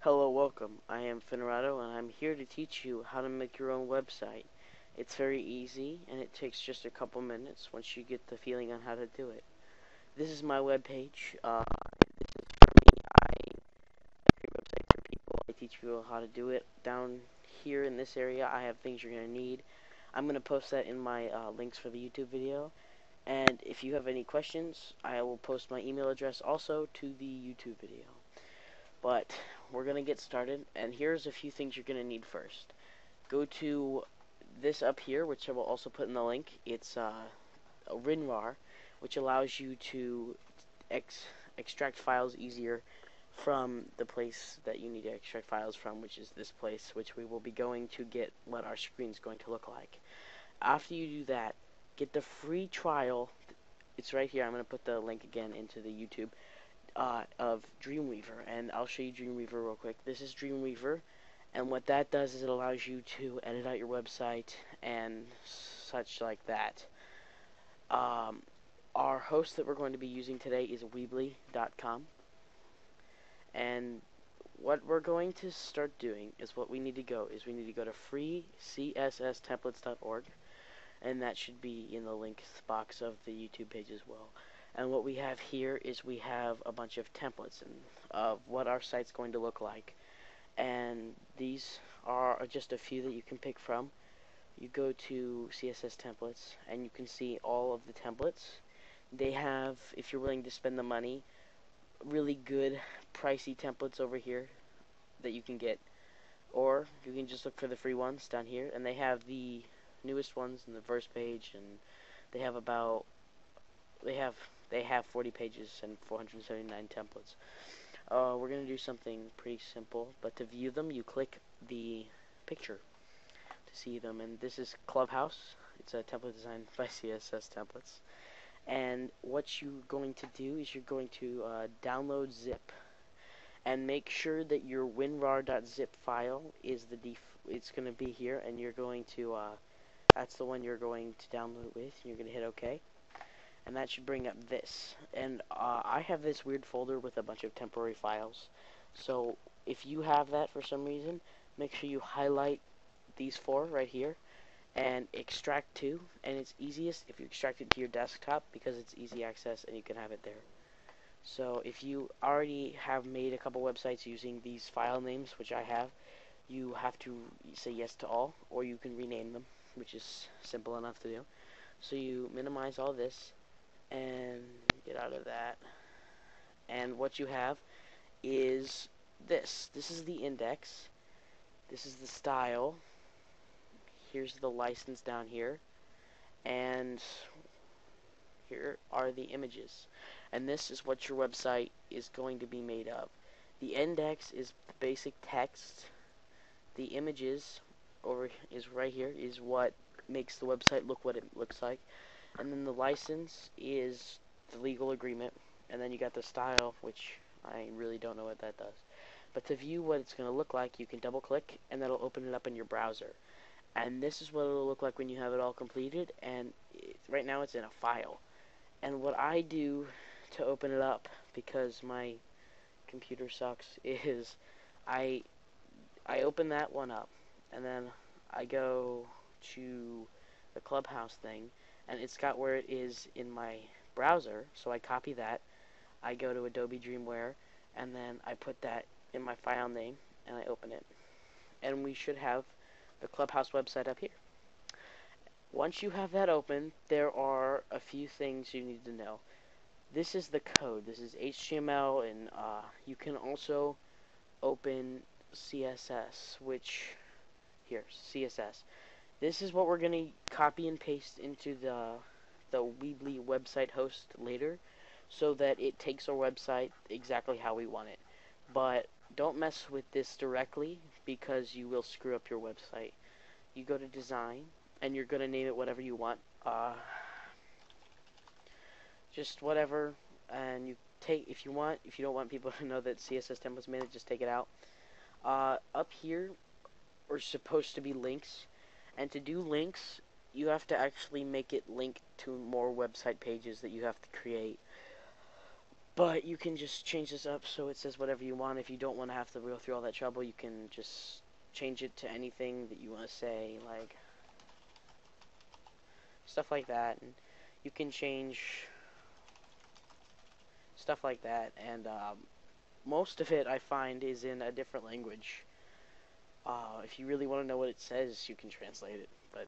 Hello, welcome. I am Finerato, and I'm here to teach you how to make your own website. It's very easy, and it takes just a couple minutes once you get the feeling on how to do it. This is my webpage. This is for me. I create websites for people. I teach people how to do it. Down here in this area, I have things you're going to need. I'm going to post that in my links for the YouTube video. And if you have any questions, I will post my email address also to the YouTube video. But we're going to get started, and here's a few things you're going to need first. Go to this up here, which I will also put in the link. It's a WinRAR, which allows you to extract files easier from the place that you need to extract files from, which is this place, which we will be going to get what our screen is going to look like. After you do that, get the free trial. It's right here. I'm going to put the link again into the YouTube. Of Dreamweaver, and I'll show you Dreamweaver real quick. This is Dreamweaver, and what that does is it allows you to edit out your website and such like that. Our host that we're going to be using today is Weebly.com, and what we're going to start doing is we need to go to freecsstemplates.org, and that should be in the links box of the YouTube page as well. And what we have here is we have a bunch of templates of what our site's going to look like. And these are just a few that you can pick from. You go to CSS templates and you can see all of the templates. They have, if you're willing to spend the money, really good pricey templates over here that you can get. Or you can just look for the free ones down here. And they have the newest ones in the first page, and they have 40 pages and 479 templates. We're going to do something pretty simple, but to view them, you click the picture to see them. And this is Clubhouse. It's a template designed by CSS Templates. And what you're going to do is you're going to download zip, and make sure that your winrar.zip file is it's going to be here, and you're going to that's the one you're going to download with. You're going to hit OK. And that should bring up this. And I have this weird folder with a bunch of temporary files. So if you have that for some reason, make sure you highlight these 4 right here and extract to. And it's easiest if you extract it to your desktop because it's easy access and you can have it there. So if you already have made a couple websites using these file names, which I have, you have to say yes to all, or you can rename them, which is simple enough to do. So you minimize all this and get out of that, and what you have is this is the index, this is the style, here's the license down here, and here are the images, and this is what your website is going to be made of. The index is the basic text, the images is right here, is what makes the website look what it looks like. And then the license is the legal agreement. And then you got the style, which I really don't know what that does. But to view what it's going to look like, you can double click, and that'll open it up in your browser. And this is what it'll look like when you have it all completed. And right now it's in a file. And what I do to open it up, because my computer sucks, is I open that one up. And then I go to the Clubhouse thing, and it's got where it is in my browser, so I copy that, I go to Adobe Dreamweaver, and then I put that in my file name, and I open it. And we should have the Clubhouse website up here. Once you have that open, there are a few things you need to know. This is the code. This is HTML, and you can also open CSS, CSS. This is what we're going to copy and paste into the Weebly website host later, so that it takes our website exactly how we want it. But don't mess with this directly, because you will screw up your website. You go to design, and you're going to name it whatever you want. Just whatever, and you take, if you don't want people to know that CSS templates made it, just take it out. Up here are supposed to be links. And to do links, you have to actually make it link to more website pages that you have to create. But you can just change this up so it says whatever you want. If you don't want to have to go through all that trouble, you can just change it to anything that you want to say, like stuff like that. And you can change stuff like that. And most of it, I find, is in a different language. If you really want to know what it says, you can translate it. But